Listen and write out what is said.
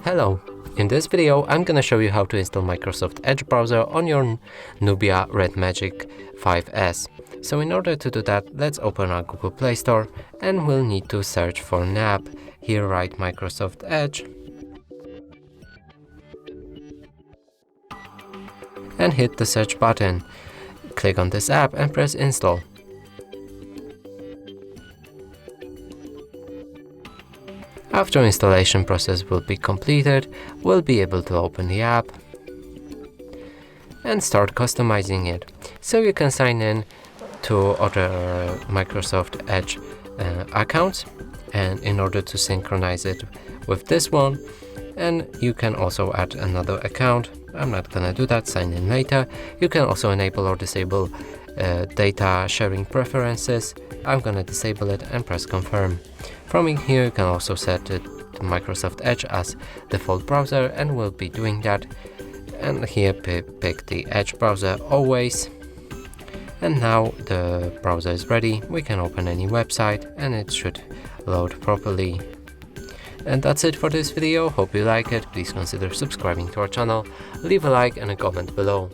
Hello! In this video I'm gonna show you how to install Microsoft Edge browser on your NUBIA Red Magic 5S. So in order to do that, let's open our Google Play Store and we'll need to search for an app. Here write Microsoft Edge and hit the search button. Click on this app and press install. After installation process will be completed, we'll be able to open the app and start customizing it. So you can sign in to other Microsoft Edge accounts, and in order to synchronize it with this one, and you can also add another account. I'm not gonna do that, sign in later. You can also enable or disable data sharing preferences. I'm gonna disable it and press confirm. From in here you can also set it to Microsoft Edge as default browser, and we'll be doing that. And here pick the Edge browser always. And now the browser is ready. We can open any website and it should load properly. And that's it for this video. Hope you like it. Please consider subscribing to our channel, leave a like and a comment below.